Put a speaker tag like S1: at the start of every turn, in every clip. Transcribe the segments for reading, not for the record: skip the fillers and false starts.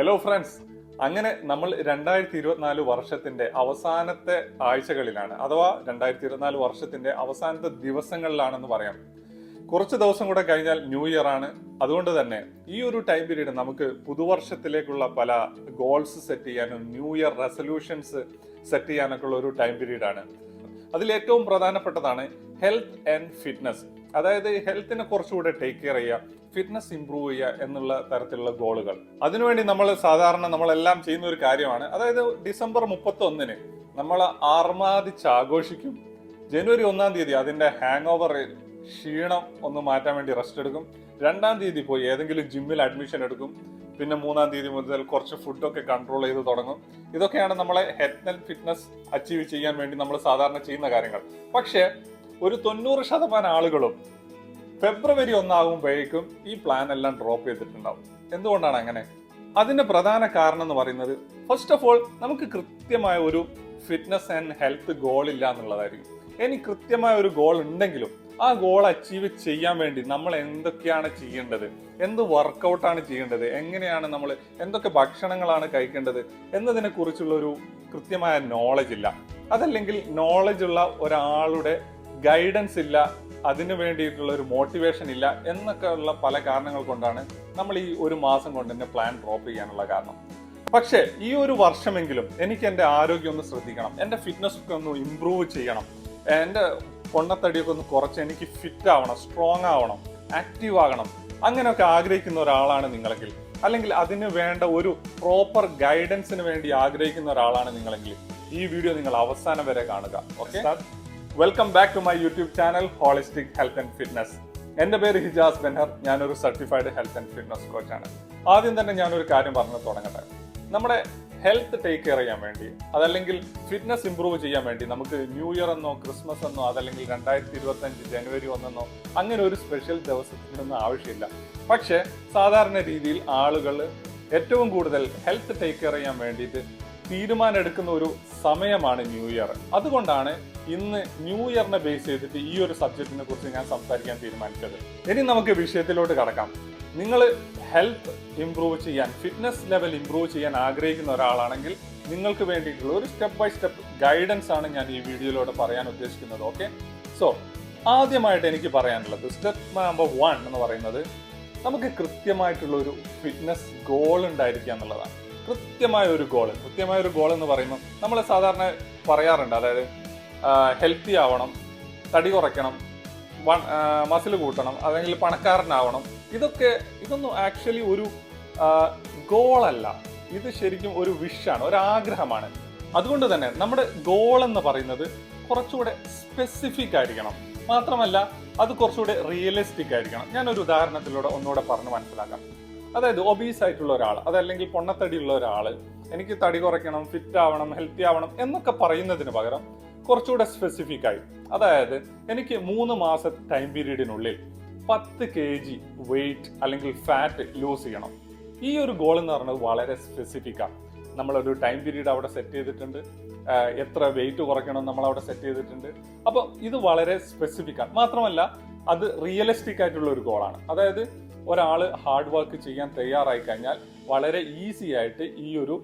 S1: Hello friends, അങ്ങനെ നമ്മൾ 2024 വർഷത്തിന്റെ അവസാനത്തെ ആഴ്ചകളിലാണ്, അഥവാ 2024 വർഷത്തിന്റെ അവസാനത്തെ ദിവസങ്ങളിലാണെന്ന് പറയാം. കുറച്ച് ദിവസം കൂടെ കഴിഞ്ഞാൽ ന്യൂ ഇയർ ആണ്. അതുകൊണ്ട് തന്നെ ഈ ഒരു ടൈം പീരീഡ് നമുക്ക് പുതുവർഷത്തിലേക്കുള്ള പല ഗോൾസ് സെറ്റ് ചെയ്യാനും ന്യൂ ഇയർ റെസൊല്യൂഷൻസ് സെറ്റ് ചെയ്യാനൊക്കെ ഉള്ള ഒരു ടൈം പീരീഡ് ആണ്. അതിൽ ഏറ്റവും പ്രധാനപ്പെട്ടതാണ് ഹെൽത്ത് ആൻഡ് ഫിറ്റ്നസ്. അതായത് ഹെൽത്തിനെ കുറച്ചുകൂടെ ടേക്ക് കെയർ ചെയ്യുക, ഫിറ്റ്നസ് ഇംപ്രൂവ് ചെയ്യുക എന്നുള്ള തരത്തിലുള്ള ഗോളുകൾ. അതിനുവേണ്ടി നമ്മളെല്ലാം ചെയ്യുന്ന ഒരു കാര്യമാണ്. അതായത് ഡിസംബർ 31 നമ്മൾ ആർമാദിച്ച് ആഘോഷിക്കും. ജനുവരി 1-ാം തീയതി അതിന്റെ ഹാങ് ഓവർ ക്ഷീണം ഒന്ന് മാറ്റാൻ വേണ്ടി റെസ്റ്റ് എടുക്കും. 2-ാം തീയതി പോയി ഏതെങ്കിലും ജിമ്മിൽ അഡ്മിഷൻ എടുക്കും. പിന്നെ 3-ാം തീയതി മുതൽ കുറച്ച് ഫുഡൊക്കെ കൺട്രോൾ ചെയ്ത് തുടങ്ങും. ഇതൊക്കെയാണ് നമ്മളെ ഹെൽത്ത് ആൻഡ് ഫിറ്റ്നസ് അച്ചീവ് ചെയ്യാൻ വേണ്ടി നമ്മൾ സാധാരണ ചെയ്യുന്ന കാര്യങ്ങൾ. പക്ഷേ ഒരു 90% ആളുകളും ഫെബ്രുവരി 1 ആകുമ്പോഴേക്കും ഈ പ്ലാൻ എല്ലാം ഡ്രോപ്പ് ചെയ്തിട്ടുണ്ടാവും. എന്തുകൊണ്ടാണ് അങ്ങനെ? അതിന്റെ പ്രധാന കാരണം എന്ന് പറയുന്നത്, ഫസ്റ്റ് ഓഫ് ഓൾ നമുക്ക് കൃത്യമായ ഒരു ഫിറ്റ്നസ് ആൻഡ് ഹെൽത്ത് ഗോൾ ഇല്ല എന്നുള്ളതായിരിക്കും. ഇനി കൃത്യമായ ഒരു ഗോൾ ഉണ്ടെങ്കിലും ആ ഗോൾ അച്ചീവ് ചെയ്യാൻ വേണ്ടി നമ്മൾ എന്തൊക്കെയാണ് ചെയ്യേണ്ടത്, എന്ത് വർക്കൗട്ടാണ് ചെയ്യേണ്ടത്, എങ്ങനെയാണ് നമ്മൾ എന്തൊക്കെ ഭക്ഷണങ്ങളാണ് കഴിക്കേണ്ടത് എന്നതിനെ കുറിച്ചുള്ള ഒരു കൃത്യമായ നോളജ് ഇല്ല. അതല്ലെങ്കിൽ നോളജ് ഉള്ള ഒരാളുടെ ഗൈഡൻസ് ഇല്ല, അതിനു വേണ്ടിയിട്ടുള്ള ഒരു മോട്ടിവേഷൻ ഇല്ല എന്നൊക്കെ ഉള്ള പല കാരണങ്ങൾ കൊണ്ടാണ് നമ്മൾ ഈ ഒരു മാസം കൊണ്ട് തന്നെ പ്ലാൻ ഡ്രോപ്പ് ചെയ്യാനുള്ള കാരണം. പക്ഷേ ഈ ഒരു വർഷമെങ്കിലും എനിക്ക് എൻ്റെ ആരോഗ്യം ഒന്ന് ശ്രദ്ധിക്കണം, എൻ്റെ ഫിറ്റ്നസ് ഒക്കെ ഒന്ന് ഇംപ്രൂവ് ചെയ്യണം, എൻ്റെ പൊണ്ണത്തടിയൊക്കെ ഒന്ന് കുറച്ച് എനിക്ക് ഫിറ്റ് ആവണം, സ്ട്രോങ് ആവണം, ആക്റ്റീവ് ആകണം, അങ്ങനെയൊക്കെ ആഗ്രഹിക്കുന്ന ഒരാളാണ് നിങ്ങളെങ്കിൽ, അല്ലെങ്കിൽ അതിന് വേണ്ട ഒരു പ്രോപ്പർ ഗൈഡൻസിന് വേണ്ടി ആഗ്രഹിക്കുന്ന ഒരാളാണ് നിങ്ങളെങ്കിൽ ഈ വീഡിയോ നിങ്ങൾ അവസാനം വരെ കാണുക. Okay, welcome back to my YouTube channel holistic health and fitness. എൻ്റെ പേര് ഹിജാസ് ബെൻഹർ. ഞാനൊരു സർട്ടിഫൈഡ് ഹെൽത്ത് ആൻഡ് ഫിറ്റ്നസ് കോച്ചാണ്. ആദ്യം തന്നെ ഞാനൊരു കാര്യം പറഞ്ഞു തുടങ്ങട്ടെ. നമ്മുടെ ഹെൽത്ത് ടേക്ക് കെയർ ചെയ്യാൻ വേണ്ടി, അതല്ലെങ്കിൽ ഫിറ്റ്നസ് ഇംപ്രൂവ് ചെയ്യാൻ വേണ്ടി നമുക്ക് ന്യൂ ഇയർ എന്നോ ക്രിസ്മസ് എന്നോ അതല്ലെങ്കിൽ 2025 ജനുവരി 1 അങ്ങനെ ഒരു സ്പെഷ്യൽ ദിവസത്തിനൊന്നും ആവശ്യമില്ല. പക്ഷേ സാധാരണ രീതിയിൽ ആളുകൾ ഏറ്റവും കൂടുതൽ ഹെൽത്ത് ടേക്ക് കെയർ ചെയ്യാൻ വേണ്ടിയിട്ട് തീരുമാനം എടുക്കുന്ന ഒരു സമയമാണ് ന്യൂ ഇയർ. അതുകൊണ്ടാണ് ഇന്ന് ന്യൂ ഇയറിനെ ബേസ് ചെയ്തിട്ട് ഈ ഒരു സബ്ജക്റ്റിനെ കുറിച്ച് ഞാൻ സംസാരിക്കാൻ തീരുമാനിച്ചത്. ഇനി നമുക്ക് വിഷയത്തിലോട്ട് കടക്കാം. നിങ്ങൾ ഹെൽത്ത് ഇംപ്രൂവ് ചെയ്യാൻ, ഫിറ്റ്നസ് ലെവൽ ഇംപ്രൂവ് ചെയ്യാൻ ആഗ്രഹിക്കുന്ന ഒരാളാണെങ്കിൽ നിങ്ങൾക്ക് വേണ്ടിയിട്ടുള്ള ഒരു സ്റ്റെപ്പ് ബൈ സ്റ്റെപ്പ് ഗൈഡൻസ് ആണ് ഞാൻ ഈ വീഡിയോയിലൂടെ പറയാൻ ഉദ്ദേശിക്കുന്നത്. ഓക്കെ, സോ ആദ്യമായിട്ട് എനിക്ക് പറയാനുള്ളത് സ്റ്റെപ്പ് നമ്പർ 1 എന്ന് പറയുന്നത്, നമുക്ക് കൃത്യമായിട്ടുള്ള ഒരു ഫിറ്റ്നസ് ഗോൾ ഉണ്ടായിരിക്കുക എന്നുള്ളതാണ്. കൃത്യമായ ഒരു ഗോൾ എന്ന് പറയുമ്പോൾ നമ്മൾ സാധാരണ പറയാറുണ്ട്, അതായത് ഹെൽത്തി ആവണം, തടി കുറയ്ക്കണം, മസിൽ കൂട്ടണം, അല്ലെങ്കിൽ പണക്കാരനാവണം. ഇതൊന്നും ആക്ച്വലി ഒരു ഗോളല്ല, ഇത് ശരിക്കും ഒരു വിഷാണ്, ഒരു ആഗ്രഹമാണ്. അതുകൊണ്ട് തന്നെ നമ്മുടെ ഗോൾ എന്ന് പറയുന്നത് കുറച്ചുകൂടെ സ്പെസിഫിക് ആയിരിക്കണം. മാത്രമല്ല അത് കുറച്ചുകൂടെ റിയലിസ്റ്റിക് ആയിരിക്കണം. ഞാനൊരു ഉദാഹരണത്തിലൂടെ ഒന്നുകൂടെ പറഞ്ഞ് മനസ്സിലാക്കാം. അതായത് ഒബീസ് ആയിട്ടുള്ള ഒരാൾ, അതല്ലെങ്കിൽ പൊണ്ണത്തടിയുള്ള ഒരാൾ എനിക്ക് തടി കുറയ്ക്കണം, ഫിറ്റ് ആവണം, ഹെൽത്തി ആവണം എന്നൊക്കെ പറയുന്നതിന് പകരം കുറച്ചുകൂടെ സ്പെസിഫിക് ആയി, അതായത് എനിക്ക് 3 മാസ ടൈം പീരീഡിനുള്ളിൽ 10 kg വെയിറ്റ് അല്ലെങ്കിൽ ഫാറ്റ് ലൂസ് ചെയ്യണം. ഈ ഒരു ഗോൾ എന്ന് പറയുന്നത് വളരെ സ്പെസിഫിക് ആണ്. നമ്മളൊരു ടൈം പീരീഡ് അവിടെ സെറ്റ് ചെയ്തിട്ടുണ്ട്, എത്ര വെയിറ്റ് കുറയ്ക്കണം നമ്മൾ അവിടെ സെറ്റ് ചെയ്തിട്ടുണ്ട്. അപ്പം ഇത് വളരെ സ്പെസിഫിക് ആണ്. മാത്രമല്ല അത് റിയലിസ്റ്റിക് ആയിട്ടുള്ള ഒരു ഗോളാണ്. അതായത് ഒരാൾ ഹാർഡ് വർക്ക് ചെയ്യാൻ തയ്യാറായി കഴിഞ്ഞാൽ വളരെ ഈസി ആയിട്ട് ഈ ഒരു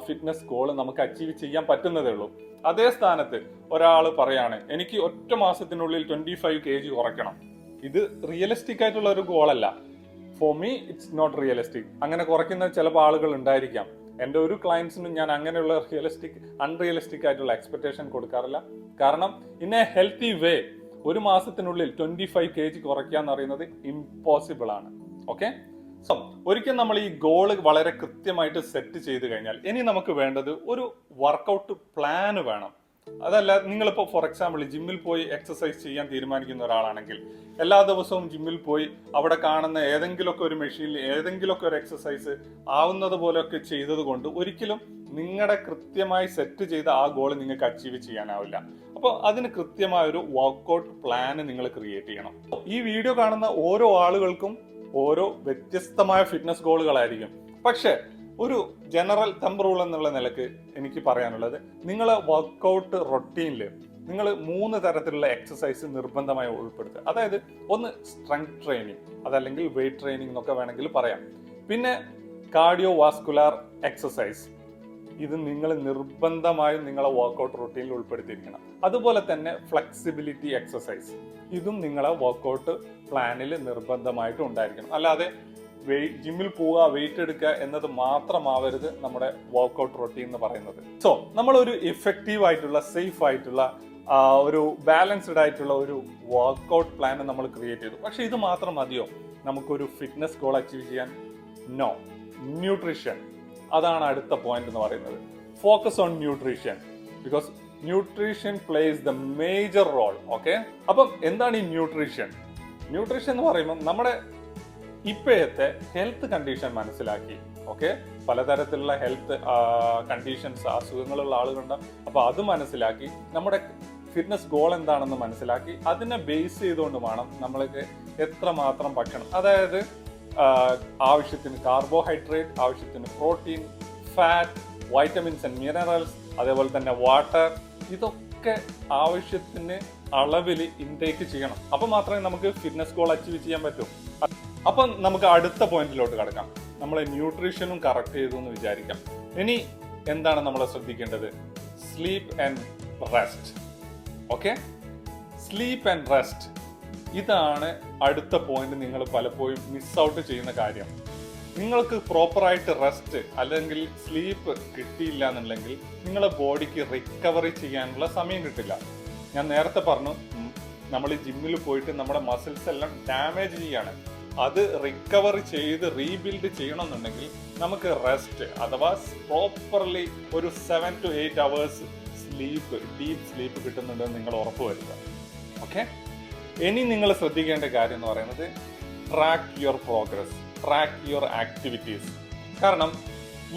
S1: ഫിറ്റ്നസ് ഗോൾ നമുക്ക് അച്ചീവ് ചെയ്യാൻ പറ്റുന്നതേ ഉള്ളൂ. അതേ സ്ഥാനത്ത് ഒരാൾ പറയാണ് എനിക്ക് ഒറ്റ മാസത്തിനുള്ളിൽ 25 kg കുറയ്ക്കണം, ഇത് റിയലിസ്റ്റിക് ആയിട്ടുള്ള ഒരു ഗോളല്ല. For me it's not realistic. അങ്ങനെ കുറയ്ക്കുന്ന ചിലപ്പോൾ ആളുകൾ ഉണ്ടായിരിക്കാം. എൻ്റെ ഒരു ക്ലയൻസിനും ഞാൻ അങ്ങനെയുള്ള അൺറിയലിസ്റ്റിക് ആയിട്ടുള്ള എക്സ്പെക്ടേഷൻ കൊടുക്കാറില്ല. കാരണം ഇൻ എ ഹെൽത്തി വേ ഒരു മാസത്തിനുള്ളിൽ 25 kg കുറയ്ക്കുക എന്ന് പറയുന്നത് ഇമ്പോസിബിൾ ആണ്. ഓക്കെ, സോ ഒരിക്കൽ നമ്മൾ ഈ ഗോള് വളരെ കൃത്യമായിട്ട് സെറ്റ് ചെയ്ത് കഴിഞ്ഞാൽ ഇനി നമുക്ക് വേണ്ടത് ഒരു വർക്കൗട്ട് പ്ലാന് വേണം. അതല്ല, നിങ്ങളിപ്പോൾ ഫോർ എക്സാമ്പിൾ ജിമ്മിൽ പോയി എക്സസൈസ് ചെയ്യാൻ തീരുമാനിക്കുന്ന ഒരാളാണെങ്കിൽ എല്ലാ ദിവസവും ജിമ്മിൽ പോയി അവിടെ കാണുന്ന ഏതെങ്കിലുമൊക്കെ ഒരു മെഷീനിൽ ഏതെങ്കിലുമൊക്കെ ഒരു എക്സസൈസ് ആവുന്നത് പോലെയൊക്കെ ചെയ്തത് കൊണ്ട് ഒരിക്കലും നിങ്ങളുടെ കൃത്യമായി സെറ്റ് ചെയ്ത ആ ഗോൾ നിങ്ങൾക്ക് അച്ചീവ് ചെയ്യാനാവില്ല. അപ്പോൾ അതിന് കൃത്യമായ ഒരു വർക്കൗട്ട് പ്ലാന് നിങ്ങൾ ക്രിയേറ്റ് ചെയ്യണം. ഈ വീഡിയോ കാണുന്ന ഓരോ ആളുകൾക്കും ഓരോ വ്യത്യസ്തമായ ഫിറ്റ്നസ് ഗോളുകളായിരിക്കും. പക്ഷെ ഒരു ജനറൽ തമ്പ് റൂൾ എന്നുള്ള നിലക്ക് എനിക്ക് പറയാനുള്ളത്, നിങ്ങളെ വർക്കൗട്ട് റൊട്ടീനിൽ നിങ്ങൾ 3 തരത്തിലുള്ള എക്സസൈസ് നിർബന്ധമായി ഉൾപ്പെടുത്തുക. അതായത് ഒന്ന് സ്ട്രെങ്ത് ട്രെയിനിങ്, അതല്ലെങ്കിൽ വെയിറ്റ് ട്രെയിനിങ് എന്നൊക്കെ വേണമെങ്കിൽ പറയാം. പിന്നെ കാർഡിയോ വാസ്കുലാർ എക്സസൈസ്. ഇത് നിങ്ങൾ നിർബന്ധമായും നിങ്ങളെ വർക്കൗട്ട് റൂട്ടീനിൽ ഉൾപ്പെടുത്തിയിരിക്കണം. അതുപോലെ തന്നെ ഫ്ലെക്സിബിലിറ്റി എക്സസൈസ്, ഇതും നിങ്ങളെ വർക്കൗട്ട് പ്ലാനിൽ നിർബന്ധമായിട്ടും ഉണ്ടായിരിക്കണം. അല്ലാതെ ജിമ്മിൽ പോവുക, വെയിറ്റ് എടുക്കുക എന്നത് മാത്രമാവരുത് നമ്മുടെ വർക്കൗട്ട് റൊട്ടീൻ എന്ന് പറയുന്നത്. സോ നമ്മളൊരു ഇഫക്റ്റീവ് ആയിട്ടുള്ള, സേഫ് ആയിട്ടുള്ള, ഒരു ബാലൻസ്ഡ് ആയിട്ടുള്ള ഒരു വർക്കൗട്ട് പ്ലാൻ നമ്മൾ ക്രിയേറ്റ് ചെയ്തു. പക്ഷെ ഇത് മാത്രം മതിയോ നമുക്കൊരു ഫിറ്റ്നസ് ഗോൾ അച്ചീവ് ചെയ്യാൻ? നോ. ന്യൂട്രീഷൻ, അതാണ് അടുത്ത പോയിന്റ് എന്ന് പറയുന്നത്. Focus on nutrition, because nutrition plays the major role. Okay, അപ്പം എന്താണ് ഈ ന്യൂട്രീഷൻ? ന്യൂട്രീഷൻ എന്ന് പറയുമ്പോൾ നമ്മുടെ ഇപ്പോഴത്തെ ഹെൽത്ത് കണ്ടീഷൻ മനസ്സിലാക്കി, ഓക്കെ, പലതരത്തിലുള്ള ഹെൽത്ത് കണ്ടീഷൻസ്, അസുഖങ്ങളുള്ള ആളുകളുണ്ട്. അപ്പൊ അത് മനസ്സിലാക്കി നമ്മുടെ ഫിറ്റ്നസ് ഗോൾ എന്താണെന്ന് മനസ്സിലാക്കി അതിനെ ബേസ് ചെയ്തുകൊണ്ട് വേണം നമ്മൾക്ക് എത്രമാത്രം ഭക്ഷണം, അതായത് ആവശ്യത്തിന് കാർബോഹൈഡ്രേറ്റ്, ആവശ്യത്തിന് protein, fat, vitamins and minerals, അതേപോലെ തന്നെ വാട്ടർ, ഇതൊക്കെ ആവശ്യത്തിന് അളവിൽ ഇൻടേക്ക് ചെയ്യണം. അപ്പൊ മാത്രമേ നമുക്ക് ഫിറ്റ്നസ് ഗോൾ അച്ചീവ് ചെയ്യാൻ പറ്റൂ. അപ്പം നമുക്ക് അടുത്ത പോയിന്റിലോട്ട് കിടക്കാം. നമ്മൾ ന്യൂട്രീഷനും കറക്റ്റ് ചെയ്തു എന്ന് വിചാരിക്കാം. ഇനി എന്താണ് നമ്മൾ ശ്രദ്ധിക്കേണ്ടത്? Sleep and rest. Okay, sleep and rest, ഇതാണ് അടുത്ത പോയിന്റ്. നിങ്ങൾ പലപ്പോഴും മിസ് ഔട്ട് ചെയ്യുന്ന കാര്യം. നിങ്ങൾക്ക് പ്രോപ്പറായിട്ട് റെസ്റ്റ് അല്ലെങ്കിൽ സ്ലീപ്പ് കിട്ടിയില്ല എന്നുണ്ടെങ്കിൽ നിങ്ങളെ ബോഡിക്ക് റിക്കവറി ചെയ്യാനുള്ള സമയം കിട്ടില്ല. ഞാൻ നേരത്തെ പറഞ്ഞു, നമ്മൾ ഈ ജിമ്മിൽ പോയിട്ട് നമ്മുടെ മസിൽസ് എല്ലാം ഡാമേജ് ചെയ്യാണ്. അത് റിക്കവറി ചെയ്ത് റീബിൽഡ് ചെയ്യണമെന്നുണ്ടെങ്കിൽ നമുക്ക് റെസ്റ്റ് അഥവാ പ്രോപ്പർലി ഒരു 7 to 8 hours sleep, deep sleep കിട്ടുന്നുണ്ടെന്ന് നിങ്ങൾ ഉറപ്പുവരുത്തുക. ഓക്കെ, ഇനി നിങ്ങൾ ശ്രദ്ധിക്കേണ്ട കാര്യം എന്ന് പറയുന്നത് track your progress, track your activities. കാരണം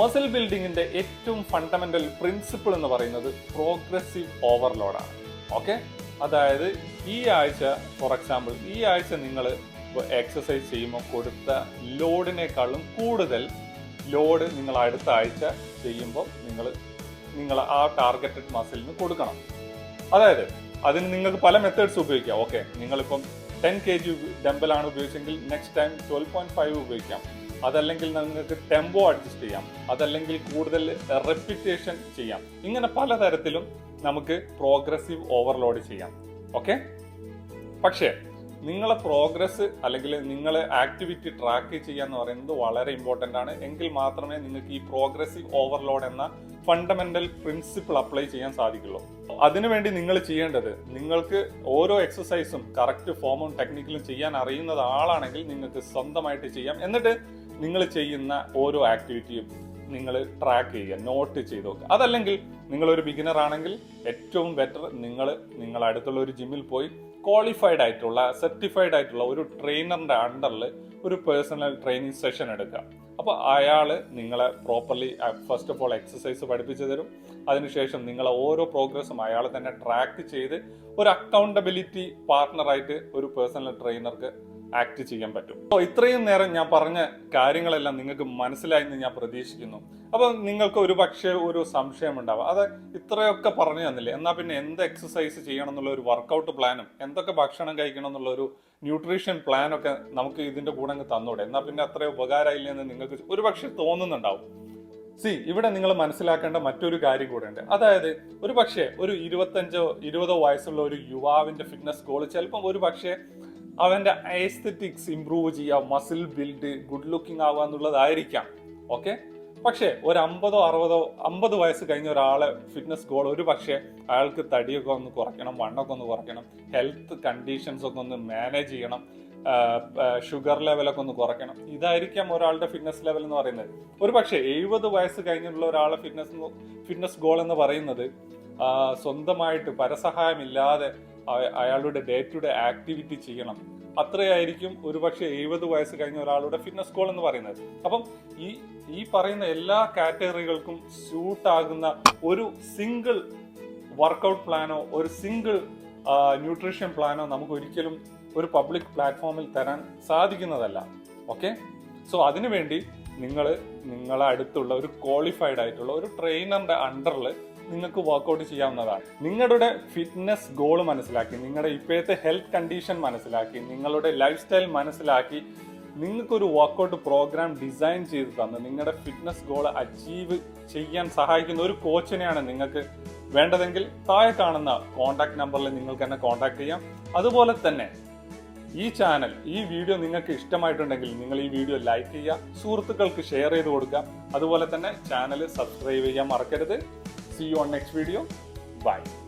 S1: മസിൽ ബിൽഡിങ്ങിന്റെ ഏറ്റവും ഫണ്ടമെന്റൽ പ്രിൻസിപ്പിൾ എന്ന് പറയുന്നത് പ്രോഗ്രസീവ് ഓവർലോഡാണ്. ഓക്കെ, അതായത് ഈ ആഴ്ച, ഫോർ എക്സാമ്പിൾ, ഈ ആഴ്ച നിങ്ങൾ എക്സസൈസ് ചെയ്യുമ്പോൾ കൊടുത്ത ലോഡിനേക്കാളും കൂടുതൽ ലോഡ് നിങ്ങൾ അടുത്ത ആഴ്ച ചെയ്യുമ്പോൾ നിങ്ങൾ ആ ടാർഗറ്റഡ് മസിലിന് കൊടുക്കണം. അതായത് അതിന് നിങ്ങൾക്ക് പല മെത്തേഡ്സ് ഉപയോഗിക്കാം. ഓക്കെ, നിങ്ങളിപ്പം 10 kg ഡംബലാണ് ഉപയോഗിച്ചെങ്കിൽ നെക്സ്റ്റ് ടൈം 12.5 ഉപയോഗിക്കാം. അതല്ലെങ്കിൽ നിങ്ങൾക്ക് ടെമ്പോ അഡ്ജസ്റ്റ് ചെയ്യാം, അതല്ലെങ്കിൽ കൂടുതൽ റെപ്പിറ്റേഷൻ ചെയ്യാം. ഇങ്ങനെ പലതരത്തിലും നമുക്ക് പ്രോഗ്രസീവ് ഓവർലോഡ് ചെയ്യാം. ഓക്കെ, പക്ഷേ നിങ്ങളെ പ്രോഗ്രസ് അല്ലെങ്കിൽ നിങ്ങളെ ആക്ടിവിറ്റി ട്രാക്ക് ചെയ്യാന്ന് പറയുന്നത് വളരെ ഇമ്പോർട്ടൻ്റ് ആണ്. എങ്കിൽ മാത്രമേ നിങ്ങൾക്ക് ഈ പ്രോഗ്രസീവ് ഓവർലോഡ് എന്ന ഫണ്ടമെന്റൽ പ്രിൻസിപ്പിൾ അപ്ലൈ ചെയ്യാൻ സാധിക്കുള്ളൂ. അതിനുവേണ്ടി നിങ്ങൾ ചെയ്യേണ്ടത്, നിങ്ങൾക്ക് ഓരോ എക്സസൈസും കറക്റ്റ് ഫോമും ടെക്നിക്കലും ചെയ്യാൻ അറിയുന്ന ആളാണെങ്കിൽ നിങ്ങൾക്ക് സ്വന്തമായിട്ട് ചെയ്യാം. എന്നിട്ട് നിങ്ങൾ ചെയ്യുന്ന ഓരോ ആക്ടിവിറ്റിയും നിങ്ങൾ ട്രാക്ക് ചെയ്യുക, നോട്ട് ചെയ്ത് നോക്കുക. അതല്ലെങ്കിൽ നിങ്ങളൊരു ബിഗിനർ ആണെങ്കിൽ ഏറ്റവും ബെറ്റർ നിങ്ങൾ അടുത്തുള്ള ഒരു ജിമ്മിൽ പോയി ക്വാളിഫൈഡ് ആയിട്ടുള്ള, സർട്ടിഫൈഡ് ആയിട്ടുള്ള ഒരു ട്രെയിനറിന്റെ അണ്ടറിൽ ഒരു പേഴ്സണൽ ട്രെയിനിങ് സെഷൻ എടുക്കുക. അപ്പോൾ അയാൾ നിങ്ങളെ properly first of all exercise പഠിപ്പിച്ചു തരും. അതിനുശേഷം നിങ്ങളെ ഓരോ പ്രോഗ്രസ്സും അയാൾ തന്നെ ട്രാക്ക് ചെയ്ത് ഒരു അക്കൗണ്ടബിലിറ്റി പാർട്ണറായിട്ട് ഒരു പേഴ്സണൽ ട്രെയിനർക്ക് ആക്ട് ചെയ്യാൻ പറ്റും. അപ്പോൾ ഇത്രയും നേരം ഞാൻ പറഞ്ഞ കാര്യങ്ങളെല്ലാം നിങ്ങൾക്ക് മനസ്സിലായെന്ന് ഞാൻ പ്രതീക്ഷിക്കുന്നു. അപ്പോൾ നിങ്ങൾക്ക് ഒരു പക്ഷേ ഒരു സംശയം ഉണ്ടാവാം, അത് ഇത്രയൊക്കെ പറഞ്ഞു തന്നില്ലേ, എന്നാൽ പിന്നെ എന്ത് എക്സസൈസ് ചെയ്യണം എന്നുള്ള ഒരു വർക്കൗട്ട് പ്ലാനും എന്തൊക്കെ ഭക്ഷണം കഴിക്കണം എന്നുള്ള ഒരു ന്യൂട്രീഷൻ പ്ലാനൊക്കെ നമുക്ക് ഇതിന്റെ കൂടെ അങ്ങ് തന്നൂടെ, എന്നാൽ പിന്നെ അത്ര ഉപകാരമില്ല എന്ന് നിങ്ങൾക്ക് ഒരു പക്ഷേ തോന്നുന്നുണ്ടാവും. ഇവിടെ നിങ്ങൾ മനസ്സിലാക്കേണ്ട മറ്റൊരു കാര്യം കൂടെ ഉണ്ട്. അതായത് ഒരു പക്ഷേ ഒരു 25-20 വയസ്സുള്ള ഒരു യുവാവിന്റെ ഫിറ്റ്നസ് ഗോൾ ചിലപ്പം ഒരു പക്ഷേ അവന്റെ എസ്തെറ്റിക്സ് ഇംപ്രൂവ് ചെയ്യുക, മസിൽ ബിൽഡ്, ഗുഡ് ലുക്കിംഗ് ആവുക എന്നുള്ളതായിരിക്കാം. ഓക്കെ, പക്ഷേ ഒരു 50 വയസ്സ് കഴിഞ്ഞ ഒരാളെ ഫിറ്റ്നസ് ഗോൾ ഒരു പക്ഷേ അയാൾക്ക് തടിയൊക്കെ ഒന്ന് കുറയ്ക്കണം, വണ്ണൊക്കെ ഒന്ന് കുറയ്ക്കണം, ഹെൽത്ത് കണ്ടീഷൻസ് ഒക്കെ ഒന്ന് മാനേജ് ചെയ്യണം, ഷുഗർ ലെവലൊക്കെ ഒന്ന് കുറയ്ക്കണം. ഇതായിരിക്കാം ഒരാളുടെ ഫിറ്റ്നസ് ലെവൽ എന്ന് പറയുന്നത്. ഒരു പക്ഷേ 70 വയസ്സ് കഴിഞ്ഞുള്ള ഒരാളെ ഫിറ്റ്നസ് ഗോൾ എന്ന് പറയുന്നത് സ്വന്തമായിട്ട് പരസഹായമില്ലാതെ അയാളുടെ ഡേ ടു ഡേ ആക്ടിവിറ്റി ചെയ്യണം. അത്രയായിരിക്കും ഒരുപക്ഷെ 70 വയസ്സ് കഴിഞ്ഞ ഒരാളുടെ ഫിറ്റ്നസ് ഗോൾ എന്ന് പറയുന്നത്. അപ്പം ഈ പറയുന്ന എല്ലാ കാറ്റഗറികൾക്കും സ്യൂട്ട് ആകുന്ന ഒരു സിംഗിൾ വർക്കൗട്ട് പ്ലാനോ ഒരു സിംഗിൾ ന്യൂട്രീഷൻ പ്ലാനോ നമുക്ക് ഒരിക്കലും ഒരു പബ്ലിക് പ്ലാറ്റ്ഫോമിൽ തരാൻ സാധിക്കുന്നതല്ല. ഓക്കെ, സോ അതിനുവേണ്ടി നിങ്ങളെ അടുത്തുള്ള ഒരു ക്വാളിഫൈഡ് ആയിട്ടുള്ള ഒരു ട്രെയിനറിന്റെ അണ്ടറിൽ നിങ്ങൾക്ക് വർക്കൗട്ട് ചെയ്യാവുന്നതാണ്. നിങ്ങളുടെ ഫിറ്റ്നസ് ഗോൾ മനസ്സിലാക്കി, നിങ്ങളുടെ ഇപ്പോഴത്തെ ഹെൽത്ത് കണ്ടീഷൻ മനസ്സിലാക്കി, നിങ്ങളുടെ ലൈഫ് സ്റ്റൈൽ മനസ്സിലാക്കി നിങ്ങൾക്കൊരു വർക്കൗട്ട് പ്രോഗ്രാം ഡിസൈൻ ചെയ്ത് തന്ന് നിങ്ങളുടെ ഫിറ്റ്നസ് ഗോൾ അച്ചീവ് ചെയ്യാൻ സഹായിക്കുന്ന ഒരു കോച്ചിനെയാണ് നിങ്ങൾക്ക് വേണ്ടതെങ്കിൽ താഴെ കാണുന്ന കോൺടാക്ട് നമ്പറിൽ നിങ്ങൾക്ക് എന്നെ കോൺടാക്ട് ചെയ്യാം. അതുപോലെ തന്നെ ഈ ചാനൽ, ഈ വീഡിയോ നിങ്ങൾക്ക് ഇഷ്ടമായിട്ടുണ്ടെങ്കിൽ നിങ്ങൾ ഈ വീഡിയോ ലൈക്ക് ചെയ്യുക, സുഹൃത്തുക്കൾക്ക് ഷെയർ ചെയ്ത് കൊടുക്കുക. അതുപോലെ തന്നെ ചാനൽ സബ്സ്ക്രൈബ് ചെയ്യാൻ മറക്കരുത്. See you on next video. Bye.